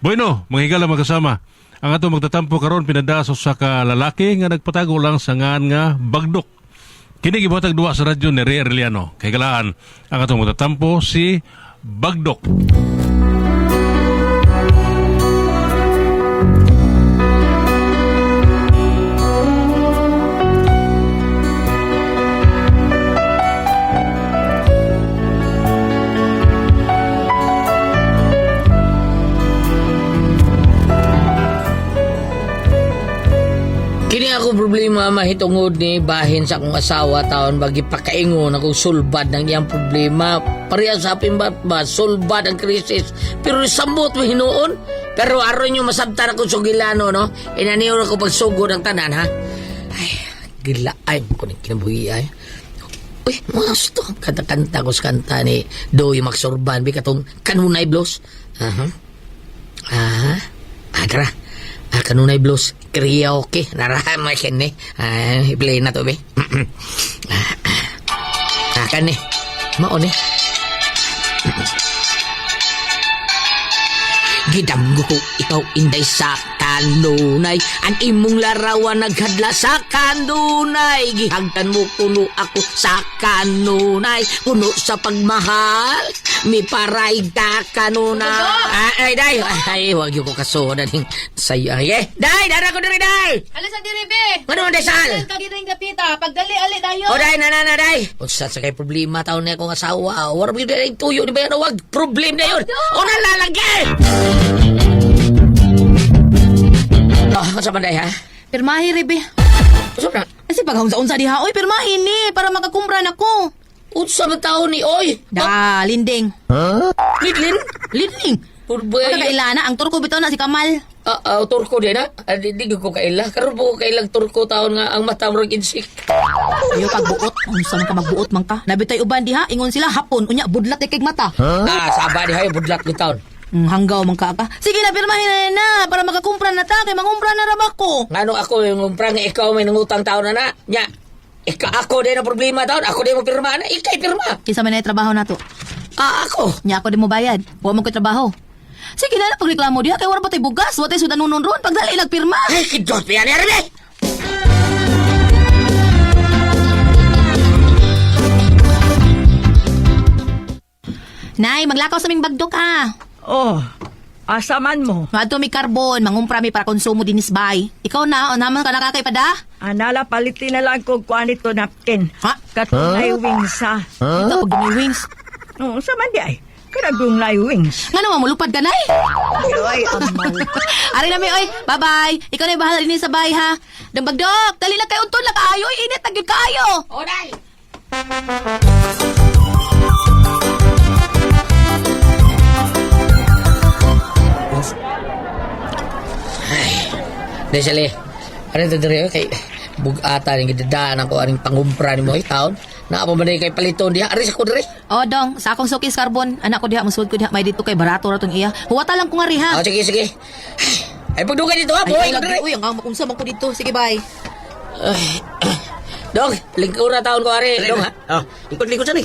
Bueno, mga higala magkasama. Ang ato magtatampo karon pinadaso sa kalalaki nga nagpatago lang sa ngan nga Bagdok. Kini gibuhatag duwa sa radyo ni Ray Arellano. Kay galaan ang ato magtatampo si Bagdok. Kini ako problema mahitungod ni bahin sa akong asawa taon bagi pakaingon akong sulbad ng iyang problema. Pareha sa aping ba sulbad ang krisis. Pero sambot mo hinuon. Pero aron nyo masabtan akong sugilano, no? Inaniw ako pagsugod ng tanan, ha? Ay, gila. Ay, kuning kinabuhi, ay. Uy, mas to. Kanta-kanta ko sa kanta ni Doy Maxorban. Bi katong Kanunay Blues. Tara. Kanunay Blues. Karaoke. Narahamay ka ni. I-play na to, be. Kan ni. Maon ni. Gidamgo ko ikaw inday sa kanunay. Ang imong larawan naghadla sa kanunay. Gihagdan mo kuno ako sa kanunay. Puno sa pagmahal. Mi paray ka kanunay. Ay, day. Ay, wag yung ko kasoda ning sayo. Ay, day, dara ko diri, day. Alas sa diri, be. Ano man, day, sal? Kagiring gapita. Pagdali-ali tayo. O, day, nanana, day. O, sa kay problema taon na akong asawa. Wala mo yung tuyo. Di ba yan? Wag problem na yun. O, nalalagay. Sa banday, ha? Pirmahi, Rebe. Sobra. Kasi paghaunsa-unsa diha, oy, pirmahi ni. Para makakumbran ako. Utsa ba tao ni Oy? Da, linding. Lidlin? Linding. Purbay. Pagka kailana, ang turko bitaw na si Kamal. Turko din, ha? Di ko kaila. Karoon po kailang turko taon nga ang mata murag insik. Ayo pagbuot. Unsa man ka magbuot man ka. Nabitay uban diha, ingon sila hapon. Unya, budlat kay mata. Saba di hayo, budlat ni taon. Hanggaw man ka. Sige na, pirmahin na para makakumpran na ta. Kay mangumpran na rabak ko. Ngano ako yung umprang ikaw may nangutang taon na. Nya, ako din ang problema taon. Ako din mo pirma na. Ikay pirma. Kinsa man na trabaho na to. Ako. Nya ako din mo bayad. Huwag mo ko trabaho. Sige na, pagreklamo diha. Kay wala pa tayo bugas. Wala tayo sudan nunon ron. Pagdali nagpirma. Ay, kidot pa yan, Erbe! Nay, maglakaw sa ming Bagdok Oh, asaman mo. Madto mi karbon, mangumpra mi para konsumo dinis bay. Ikaw na, o naman ka nakakaipada? Anala palitin na lang kung kuan ito napkin. Ha? Katunay wings ha. Ito, pag may wings. Oo, saman di ay. Kanagong lay wings. Nga naman, mulupad ka, Nay. Ay, amal. Ari na mi, oy. Bye-bye. Ikaw na yung bahala din sa bay, ha? Dang Bagdok, dali na kayo untun na kaayo. Init, nagyod kaayo. O, day! Desali, ano ito diri, kay bugata ng gidadaan ako aring pangumpra ni mo taon. Naapamanay kay paliton diha, aris ako diri. O, dong, sa akong sukis karbon. Anak ko diha, masud ko diha. May dito kay barato ratong iya. Huwata lang ko nga ri, ha? Sige, sige. Ay, pagdugay dito ha, boy. Ay, lagi, uy, ang makunsa man ko dito. Sige, bye. Dong, lingkod na taon ko, ari. Dong, ha? Lingkod sa ni.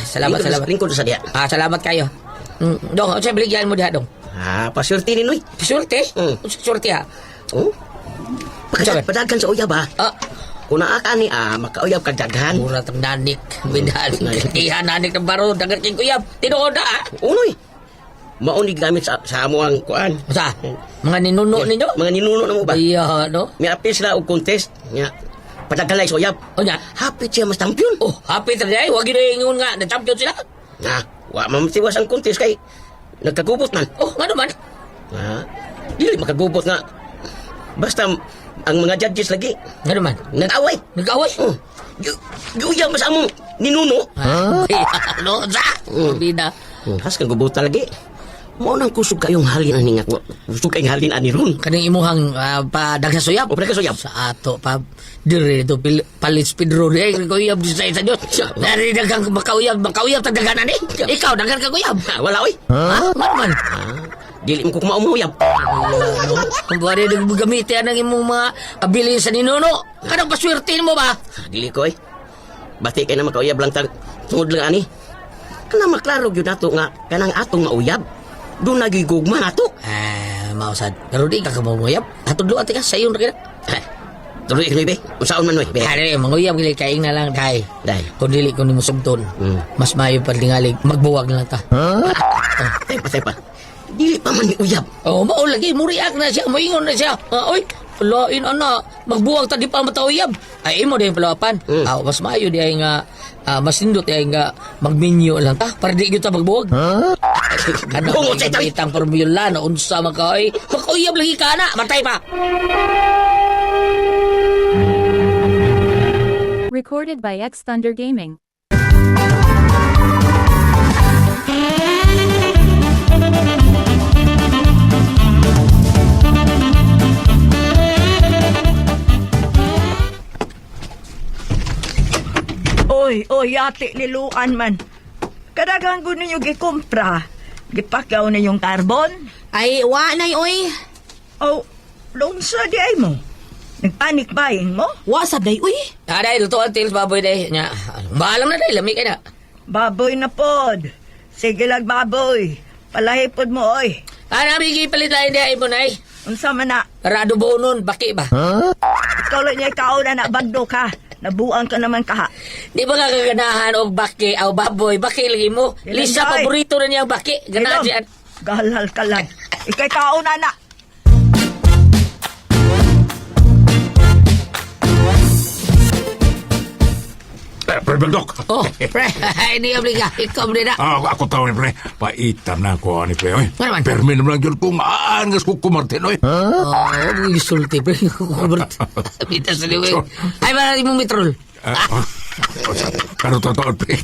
Salamat, salamat. Lingkod sa diya. Salamat kayo. Dong, ano siya biligyan mo diha, dong? Pasyurti ni Noy. Surte? Surte, ha? Oh. Padagan sa uyab ha. Kung naaka ni makauyab kag daghan. Mura tang nanik. Binanik. Iha nanik ng baro. Dagat king kuyab. Tinuod na, ha? Unoy. Maunig gamit sa amo ang kuan. Sa? Mga ninuno ninyo? Mga ninuno na mo ba? Iya, no? May apil sila og contest. Nya. Padagalay sa uyab. O niya? Hapit siya mas champion. Oh, happy talaga eh. Huwag ingon nga. Na-champion sila. Wa mamatiwas ang contest kay nagkagubot man. Oh, nga naman. Dili makagubot nga. Basta ang mga judges lagi Nga naman. nag-away. Nag-away. Uyab mas among ninuno. Ano? Sa? Bida. Has kang gubuta lagi. Mao nang kusog kayong halin ani nga. Kusog kayong halin ani ron. Kaning imuhang dagsa-suyab. O pala kasuyab. Sa ato, pa. Dire ito, palit speed road. Eh, kuyab di sa isa Diyos. Dari dagang makauyab, tagdaganan eh. Ikaw, dagan ka kuyab. Wala oy. Ha? Nga naman. Dili mo ko kumaumuyab. Kung buwan rin gamitin ang imong mga abilin sa ninuno. Kanang paswertin mo ba? Dili ko eh. Bati kay na makauyab lang tungod lang ani. Kana maklaro gyud nato nga kanang atong mauyab. Doon nagigugma nato. Mausad. Pero di ka kamanguyap. Hatudlo ati ka, sayon na kita. Tuloy kini be. Usaon man we. Be. Hari, manguyap gili kaing na lang, day. Day. Kung dili ko ni mo sugton, mas mayo pa tingalig, magbuwag na lang ta. Tepa. Dili pa man ni uyab. Oh, mao lagi, muriak na siya, moingon na siya. Oy, lain ana, magbuwag ta di pa matauyab. Ay, imo din palawapan. Mas mayo di ay nga, mas nindot di ay nga, magminyo lang ta, para di kita magbuwag. Ano Oo, ang say, tay. itang formula na unsa magkaoy, magkauyab lagi ka na, matay pa. Recorded by X Thunder Gaming. Oy, ate niluan man. Kadagang ko ninyo gikumpra. Gipakaw na yung carbon. Ay, wa na oy. Oh, doon sa di ay mo. Nagpanik buying mo? Wa sabday, uy. Day, lutuan tils baboy day. Nya, balam na day, lami ka na. Baboy na pod. Sige lang baboy. Palahipod mo oy. Nabigi palit lain day, mo nay. Unsa man na. Rado bonon, baki ba? Ikaw lang niya ikaw na bagdo ka. Nabuang ka naman kaha. Di ba nga kaganahan og baki o baboy, baki lagi mo. Ilan Lisa, day? paborito na niya ang baki. Ganahan Ilong, siya. Galhal ka lang. Ikay kao na. Pre Bagdok. Oh, pre, hindi obliga. Ikaw mo din na. Ako tao ni pre. Paitan na ako ni pre. Oy. Ano man? Permin naman yun kung aangas ko kumartin. Oy. Oh, gisulti, pre. Bita sa liwin. Ay, marami mong mitrol. Kano totoo pre.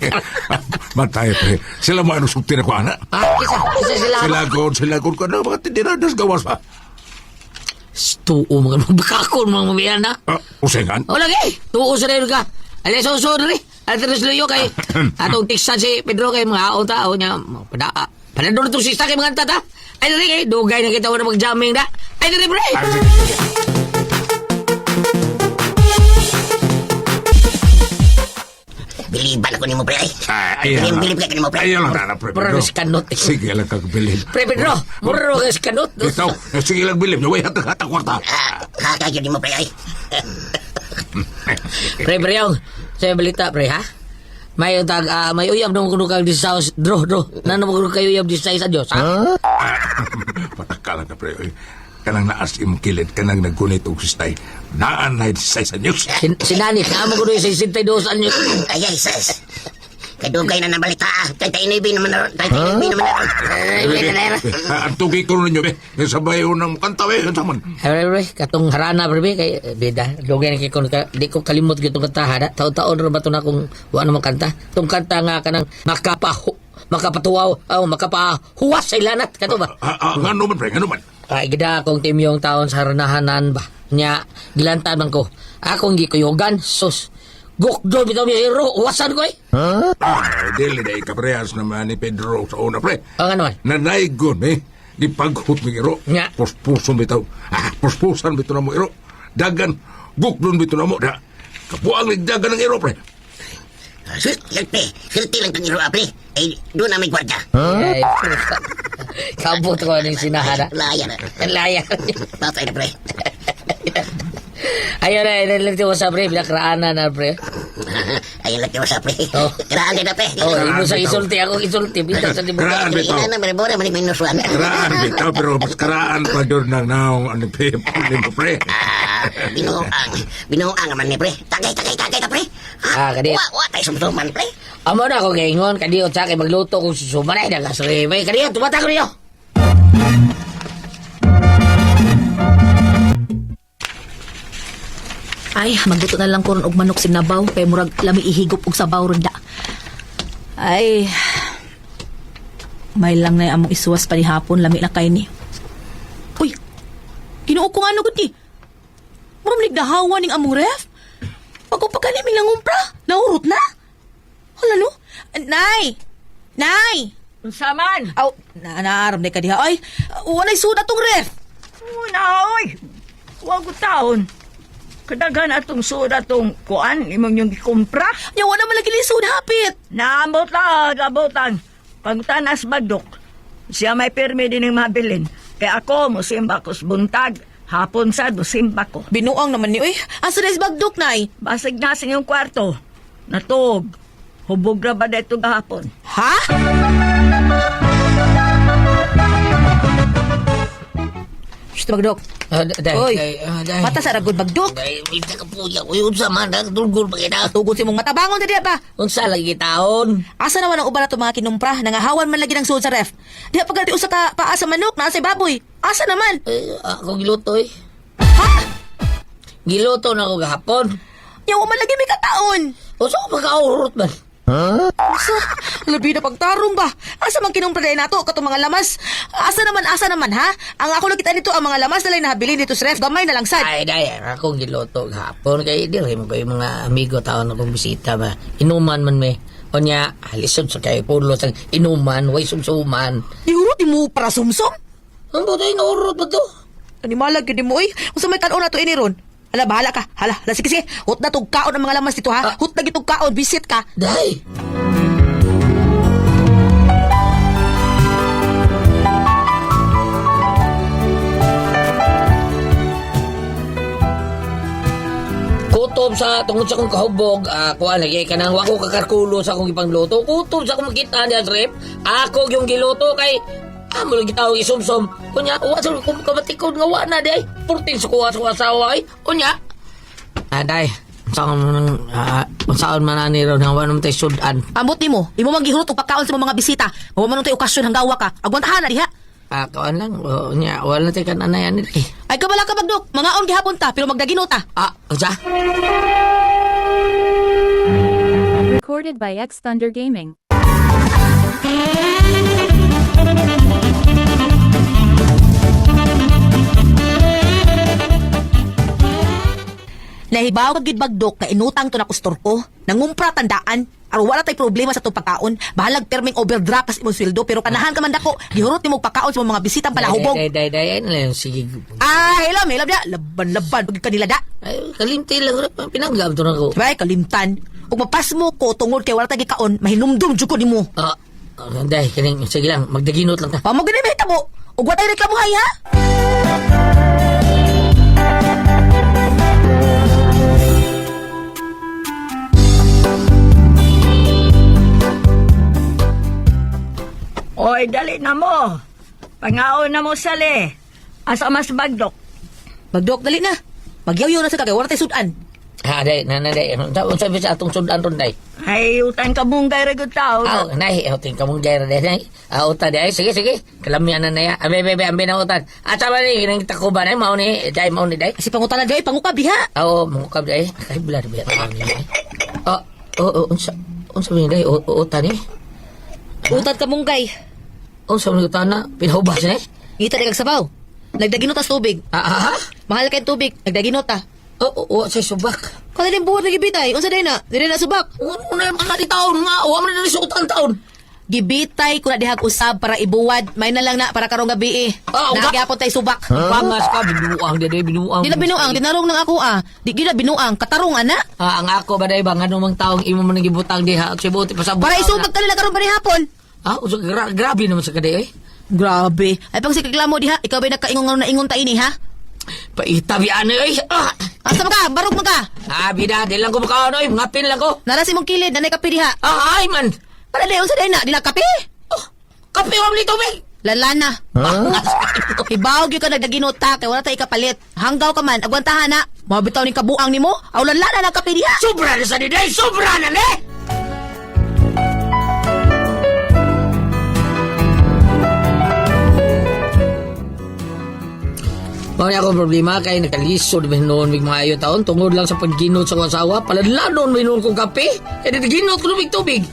Matay pre. Sila mo ano sulti na ko ana. Isa sila. Sila ko na mga tindiradas gawas pa. Tuo mga bakakon mga mamiyan na. Usengan. O lagi, tuo sa rin ka. Alas sa usod rin. Alas luyo kay atong tiksan si Pedro kay mga aon tao niya. Panador itong sista kay mga tata. Ay rin kay dugay na kita na mag-jamming na. Ay rin pre. Biliban ako nimo pre ay. Bilib ka nimo pre. Ayan lang na pre. Mura Pedro. na si kanot. Sige lang kagbilib. Pre Pedro, mura na si kanot. Ikaw, sige lang bilib. Way hatag kwarta. Kakagyo nimo pre ay. Pre Briong, saya balita pre ha. May utag may uyab nung kuno kang disaus dro. Nano mo kuno kayo uyab disay sa Dios ha? Patakalan na pre. Oy. Kanang naas imong kilid, kanang nagkunit og sistay. Naan na sa news. Sinanit, amo ko doon sa 62 anyo. Ay, sis. Kadugay na nabalita. Kay tainibi naman na. Ang tugi ko ninyo, be. Sabay unang kanta, be. Ang saman. Ay, katong harana, pre, kay beda. Lugay na kay kon di ko kalimot gitong kanta, ha? Taon-taon rin ba ito na kung wala namang kanta? Itong kanta nga ka ng makapatuwaw, makapahuwas sa ilanat, kato ba? Ano man, pre, ano man. Ay, gida akong timyong taon sa haranahanan ba? Nya, gilantan man ko. Akong gikuyogan, sus. Gukdo, bitaw niya hero, uwasan ko eh. Dili na ikaprehas naman ni Pedro sa una, pre. Ang ano man? Nanaygon, eh. Di paghut mo iro. Nga. Puspuson bitaw. Puspusan bitaw na mo iro. Dagan. Gukdon bitaw na mo. Da. Kapuang nagdagan ng iro, pre. Silti lang tang iro pre. Ay, doon na may gwardiya. Ay, kabot ko ng sinahara. Laya na. Laya. Patay na pre. Ayun na, nalagti mo sa pre, binakraanan na pre. Ayun lang mo sa pre. Oh. Kiraan din na pre. Oh, imo sa isulti, ako isulti. Bita sa di Karaan bitaw. Ina na maribora manik minusuan. Karaan bitaw, pero mas karaan pa doon ng naong ano, pre. Binuang man ni pre. Tagay na pre. Kadit. Wa tay sumsuman pre. Amo na ako gaingon, kadiyo sa akin magluto kung susumanay na gasri. May kadiyo, tumata ko niyo. Ay, magbuto na lang ko ron og manok sinabaw kay murag lami ihigop og sabaw ron da. Ay. May lang na among isuwas pa ni hapon lami na kay ni. Uy. Kinuo ko ano gud ni. Murag nigdahawa ning among ref. Pagupagani mi lang umpra. Naurot na. Hala no. Nay. Nay. Unsa man? Aw, naaram na ka diha. Ay, walay suda tong ref. Una, oy. Huwag ko taon. Kadagan atong soda tong kuan, imong yung gikumpra. Nya wala man lagi lisod hapit. Naambot lang, abutan. Pagtanas bagdok. Siya may permi din ng mabilin. Kaya ako, musimba ko sa buntag. Hapon sa dusimba ko. Binuang naman ni, uy. Asa na is bagdok, nay? Basig na sa iyong kwarto. Natog. Hubog na ba dito gahapon? Ha? Shh, bagdok. Oy, mata sa ragod bagdok. Day, may nakapuya ko yun sa man. Nagdulgol pa kita. Tugod si mong matabangon sa diya ba? Unsa lagi taon? Asa naman ang uban na ito mga kinumpra? Nangahawan man lagi ng suod sa ref. Diya pagkati usa ka paa sa manok, nasa baboy. Asa naman? Ako giluto eh. Ha? Giluto na ako gahapon. Yaw man lagi may kataon. Unsa ko pagkaurot man? Asa? Labi na pagtarong ba? Asa man kinumpra dahil nato katong mga lamas? Asa naman ha? Ang ako nakita nito ang mga lamas na lang nahabilin dito sa ref. Gamay na lang sad. Ay, day, akong giluto gahapon. Kaya di rin ko yung mga amigo taon akong bisita ba. Inuman man me. O niya, halisod sa kayo pulo sa inuman, way sumsuman. Ihurot di mo para sumsum? Ang buto yung naurot ba to? Animalag yun di mo, Kung sa may kanon na to iniron. Ala, bahala ka. Hala, sige. Hut na tong kaon ang mga lamas dito, ha? Hut na gitong kaon, visit ka. Day! Kutob sa tungod sa kong kahubog, kuha lagi ka nang wako kakarkulo sa akong ipangluto. Kutob sa akong makita niya sa rep, ako yung giluto kay amo lagi tawag isumsum. Kunya, uwa sa kong kabatikod nga wa na day. Purtin sa kuha sa asawa ay. Kunya. Day, saan man na ni ron hawa naman tayo sudan. Ambot ni mo, imo maghihurot og pagkaon sa mga bisita. Mawa man tayo okasyon hanggawa ka. Agwantahan na diha. Kawan lang, nya, wala tayo kan anayan eh. Ay kabala ka bagdok, mga on gihapon ta pero magdagino ta. Unsa? Recorded by X Thunder Gaming. Nahibaw kag gid bagdok na inutang to na kustor ko. Nangumpra tandaan. Aron wala tay problema sa tong pagkaon. Bahalag perming overdraft pas imong sweldo pero kanahan ka man dako. Gihurot nimo pagkaon sa mga bisitang palahubog. Day, ano lang, sige. Hello, da. Laban pag kanila da. Ay, kalimti lang, pinanggam to na ko. Sabay kalimtan. Ug mapas mo ko tungod kay wala tay kaon, mahinumdum jud ko nimo. Day, kining, sige lang, magdaginot lang ta. Pamo gani may tabo. Ug wa tay reklamo hay ha. Oy, dali na mo. Pangaon na mo sali. Asa mas bagdok. Bagdok dali na. Magyaw-yaw na sa kagay, wala tay sudan. Day, day, unsa sa atong sudan ron, day? Ay, utang ka mong gayra gud tao. Nay, uting ka mong gyra, day, nay. Uta, day, sige. Kalamian na ya. Ambe, ambe na utan. Asa ba ni, kinang takuban, ay, mao ni, day. Kasi pangutan na day, pangukab diha. Mungkab, day. Ay, bilad, unsa ba ni, day, utan ni? Utat ka munggay. Unsa ba ni utan na? Pinahubas ni? Ngita di kag sabaw. Nagdaginot tas tubig. Mahal kay tubig, nagdaginot ta. Sa subak. Kada din buhat nagibitay, unsa day na? Dire na subak. Ano na yung mga taon nga, man na rin sa utang taon. Gibitay ko na dihag usab para ibuwad. May na lang na para karong gabi eh. Nagyapon tay subak. Pangas ka, binuang, binuang. Di na binuang, dinarong ng ako Di gina binuang, katarong ana. Ang ako ba day ba, nga namang taong imo man nagibutang diha, sibuti pa sa Para isubak kanila karong panihapon. Grabe naman sa kaday, eh. Grabe. Ay pang sikiklamo diha, ikaw ba'y nakaingon na ingon ta ini ha? Paitabi ano, eh. Asa ka? Barog mo ka? Bida, di lang ko makaon, eh. Ngapin lang ko. Narasi mong kilid, nanay kape diha. Ay, man. Para leon sa day na, di na kape? Kape wam ni tubig. Lalana. Ibawag yung ka nagdaginot ta, kaya wala tayo ikapalit. Hanggaw ka man, agwantahan na. Mabitaw ni kabuang ni mo, aw lalana na kape diha. Sobra na sa diday, sobra na, ne? Mawala akong problema kay nakalisod ba noon may mga ayo taon tungod lang sa pagginot sa kong asawa paladlanon may noon kong kape kaya ginot ko tubig.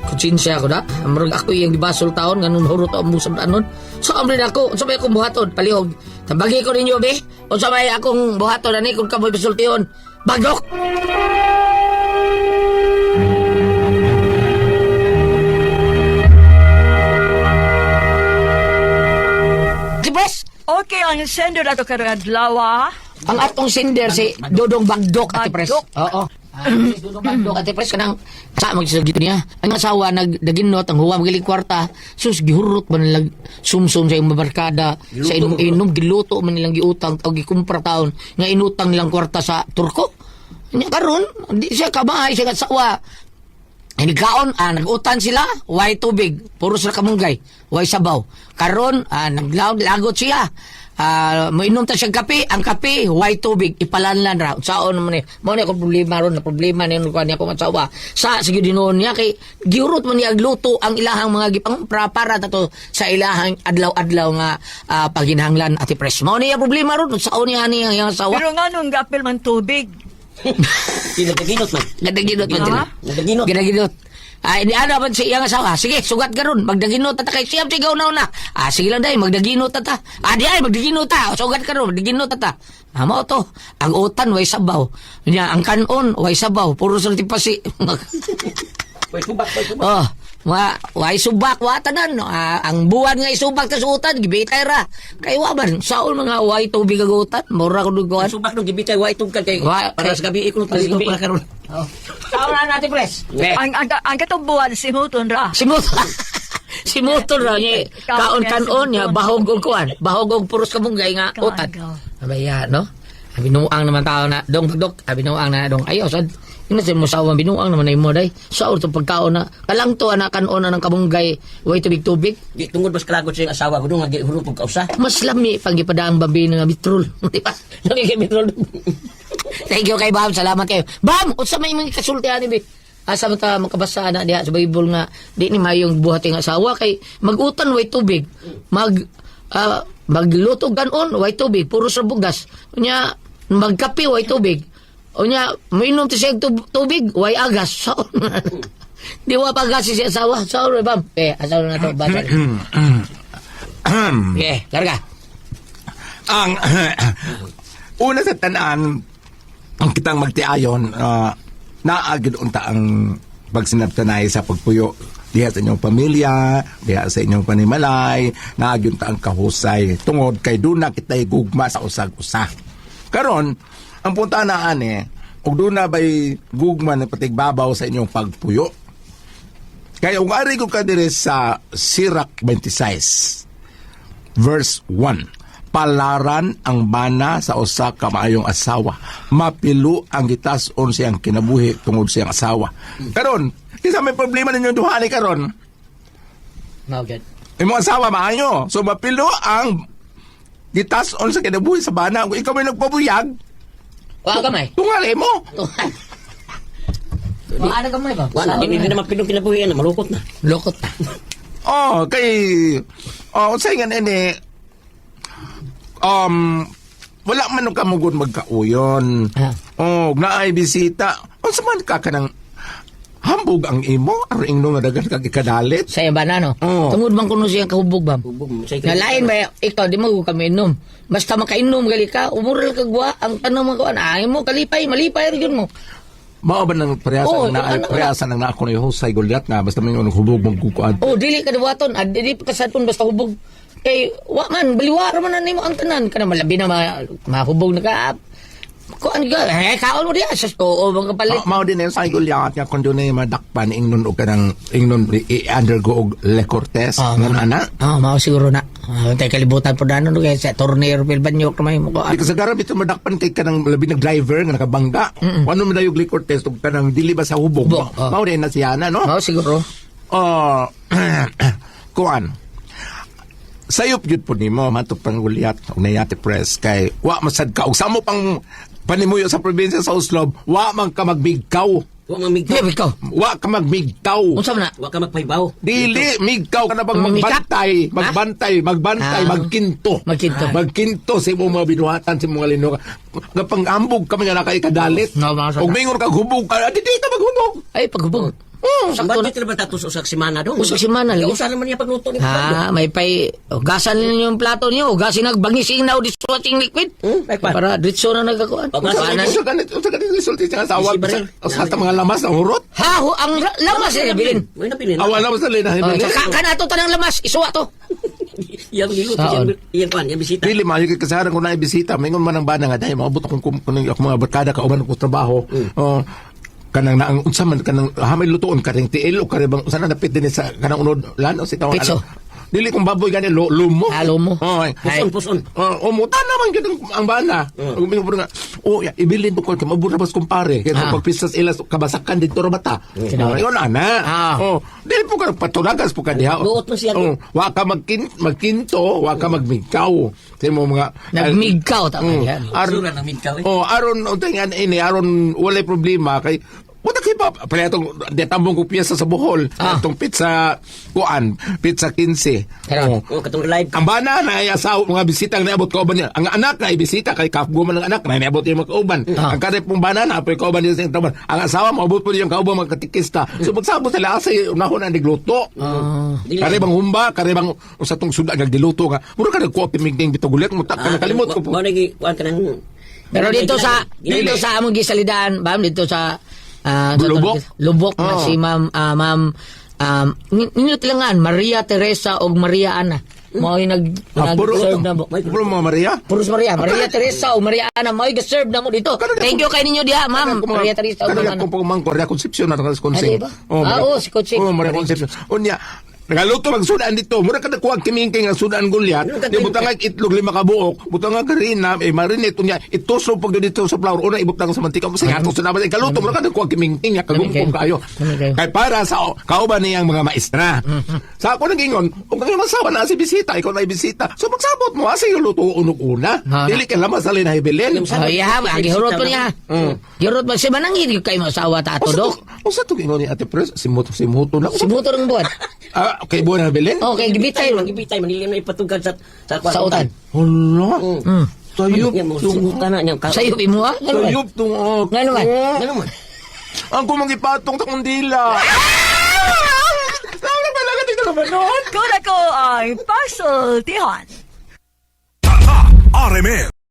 Kutsinsya ako na amrog ako yung gibasol taon ganun hurot ang musab anon so amrin ako sabay akong buhaton palihog tabagi ko ninyo be o sabay akong buhaton ani kung kamoy bisultihon bagdok. Jibes. Okay, ang sender na to karadlawa. Ang atong sender si Dodong Bagdok at Pres. Bagdok? Oo. Dok ate pres kanang sa magsagito niya. Ang asawa nagdaginot ang huwa magiling kwarta. Sus gihurot man nilang sumsum sa iyong barkada sa inom giluto man nilang giutang o gikumpra taon nga inutang nilang kwarta sa Turko. Nya karon di siya kabahay siya asawa. Nagkaon, nag-utan sila, way tubig, puro sila kamunggay, way sabaw. Karon, naglagot siya, mainom ta siyang kape, ang kape, way tubig, ipalanlan ra. Saon naman eh, mao ni ako problema ron, na problema niya nung kanya akong asawa. Sige dinoon niya, kay giurot man niya agluto ang ilahang mga gipang para tato sa ilahang adlaw-adlaw nga paghinahanglan ati pres. Mao niya problema ron, saon niya ni ang asawa. Pero nga nung gapil man tubig. Nagaginot man. Gadaginot man sila. Nagaginot. Gadaginot. Ini ano man si iyang asawa. Sige, sugat ka ron. Magdaginot tata kay siyam sigaw na. Sige lang day, magdaginot tata. Di ay, magdaginot ta. Sugat ka ron, magdaginot tata. Mo to. Ang utan, way sabaw. Ang kanon, way sabaw. Puro sa tipasi. Way subak. Oh, way subak, tanan. Ang buwan nga isubak ta sa utan, gibitay ra. Kay waban, saon mga way tubig ag utan. Mura ko duguan. Subak nung gibitay way tungkal kay para sa gabi ikon palito pa karon. Saon na natin, pres. Ang katong buwan si Muton ra. Si motor ra niya kaon-kanon niya bahog og kuan, bahog og puros kamunggay nga utan. Abaya no? Binuang naman tao na dong binuang na dong ayo sad. Ina sa mo sawa binuang naman imo day. Sa urto pagkaon na kalang to ana kanon na ng kamunggay way tubig. Di tungod mas kalagot sa iyang asawa ko dong nga hurot pag kausa. Mas lami pag ipadaang babi nga bitrol. Di ba? Bitrol. Thank you kay Bam, salamat kayo. Bam, unsa may mga kasulti ani bi? Asa man ta makabasa na diha sa Bible nga di ni mayong buhating asawa kay magutan way tubig. Magluto ganon way tubig, puro sa bugas. Unya magkape way tubig. Unya mainom ti siya tubig way agas. So, di wa pagas si asawa. Sorry Bam. Asawa na to basa. Larga. Ang una sa tanan, ang kitang magtiayon, naagid unta ang pagsinabtanay sa pagpuyo diha sa inyong pamilya, diha sa inyong panimalay, naagid unta ang kahusay tungod kay duna kitay gugma sa usag-usa. Karon, ang punta na ani, ug duna bay gugma na patigbabaw sa inyong pagpuyo. Kaya ug ari ko kadire sa Sirach 26 verse 1. Palaran ang bana sa usa ka maayong asawa. Mapilo ang gitason siyang kinabuhi tungod siyang asawa. Karon, kisa may problema ninyo duhani karon. Mao gid. Imong asawa maayo. So mapilo ang gitason sa kinabuhi sa bana. Kung ikaw may nagpabuyag, Wa gamay. tungali mo. Wa ana gamay ba? Wala hindi naman pinong kinabuhi na malukot na. Lokot na. Unsay nga ini wala man nung kamugon magkauyon. Naay bisita. Unsa man ka kanang hambog ang imo aring no nga dagan kag ikadalit. Sa ba na no? Tungod man kuno siyang kahubog Bam. Nga lain ba ikaw di mo kami inom. Basta makainom gali ka, umural ka gwa ang tanong mo kuan ay mo kalipay, malipay rin mo. Mao ba nang preasa nang naako ni Husay Goliath nga basta may hubog mong kukuan. Dili ka dawaton, dili pa kasaton basta hubog. Kay wa man baliwara man na nimo ang tanan kana malabi na mahubog na ka. Kuan ga kaon mo diya sa oo mga palit. Mao din sa Goliath nga kun dunay madakpan ingnon og kanang ingnon i-undergo og Le Cortez ngan ana. Mao siguro na. Tay kalibutan po danon kay sa tornero pil banyok na may mo ko. Di kasagaran bitaw madakpan kay kanang labi nag driver nga nakabangga. Ano man dayog Le Cortez og kanang dili ba sa hubog. Mao din na siya na no. Mao siguro. Kuan. Sayop jud po nimo mato pang Goliath og nayate press kay wa masad ka og samo pang panimuyo sa probinsya sa Oslob wa man ka magbigkaw. Wa mamigkaw. Ikaw. Wa ka magbigkaw. Unsa man na? Wa ka magpaybaw. Dili migkaw ka na bang magbantay, magkinto. Magkinto sa imong mga binuhatan sa mga lino. Kapag ambog ka man nga nakaikadalit. Og mingon ka hubog ka, di ka maghubog. Ay paghubog. Sa budget na ba tatos usak semana dong? Usak semana lagi. Usa naman niya pagluto ni. May pay ugasan ninyo yung plato niyo, ugasin nagbangis inaw dishwashing liquid. Para ditso na nagakuan. Usa ganit resulti sa asawa sa mga lamas na hurot. Ang lamas na bilin. May napilin. Awan lamas na linahin. Kanato tanang lamas, isuwa to. Yang giluto yang bisita. Dili man yung kasaran ko na ibisita, mingon man ang bana nga dahil maabot akong mga barkada kauban ko trabaho. kanang naang unsa man kanang hamay lutuon karing tiil o karibang unsa na napit din sa kanang unod lano si tawag Pitso. dili kong baboy gani lumo. Lumo. Oy. Puson. Umutan naman gyud ang bana. Minubro nga. Ibilin to ko kay mabura bas kumpare. Kaya Ah. pag pisas ilas kabasakan dito ra bata. Ingon ana. Ah. Dili po ka patulagas po ka diha. Duot mo siya. Wa ka magkinto, wa ka magmigkaw. Sa mo mga Nagmigkaw tama yan. Aron Sura na migkaw, eh. aron utangan ini aron walay problema kay wala kay pa pala itong detambong ko piyesa sa Bohol. Itong pizza kuan, pizza 15. Karon. Katong live. Ang bana na ay asaw mga bisita ang naabot kauban niya. Ang anak na ay bisita kay kaguman ng anak na naabot yung mga kauban. Ang karep pong bana na apoy kauban niya sa taban. Ang asawa maabot po yung kauban mga katikista. So magsabot sila asay unahon ang nagluto. Kare bang humba, kare bang sa tong suda nagdiluto nga. Mura ka nagkuha pimigding bitugulit mo tak nakalimot ko po. Mo nagi kuan ka nang. Pero dito sa among gisalidaan, bam dito sa Lubok? Lubok na Oo. si ma'am ninyo tilangan Maria Teresa og Maria Ana. Mao yung nag-serve na mo. Puro mga Maria. Puros Maria Teresa o Maria Ana mao serve na mo dito. Thank you kay ninyo diha, ma'am. Maria Teresa o Maria Ana. Kung pagmang Maria Concepcion na sa Ah, Consing. di ba? Si Concepcion. Maria Concepcion. Unya, nagaluto magsudaan dito. Mura ka nakuha kimingking ang sudaan gulyat. Di butang nga itlog 5 ka buok. Butang nga karina, marinate. Unya, ituso pag dito sa flour. Una, ibutang sa mantika. Kasi nga, sa naman. Ikaluto, mura ka nakuha kimingking. Kagumpong kayo. Kaya para sa kauban niyang mga maestra. Sa ako nagingon, kung kayo masawa na si bisita, ikaw na bisita. So magsabot mo, asa yung luto unok-una. Dili ka lamang sa linay bilin. Oh, yeah, gihurot ko niya. Gihurot mo si manangin kay mo asawa ta ato dok. Usa to gingon ni Ate Pres, si Muto na. Si motor ng buwan. Kay buwan na bilin? Oh, kay gibitay ron. Gibitay manilim na ipatugad sa Sa utan. Hala. Sayop Yan mo tong simutan na niya. Sayo imo ha? sayop tong Ngano man? Ano man? ang kumangipatong ta kundila. Tawag na pala dito naman noon. Kung ako ay pasultihan. RMN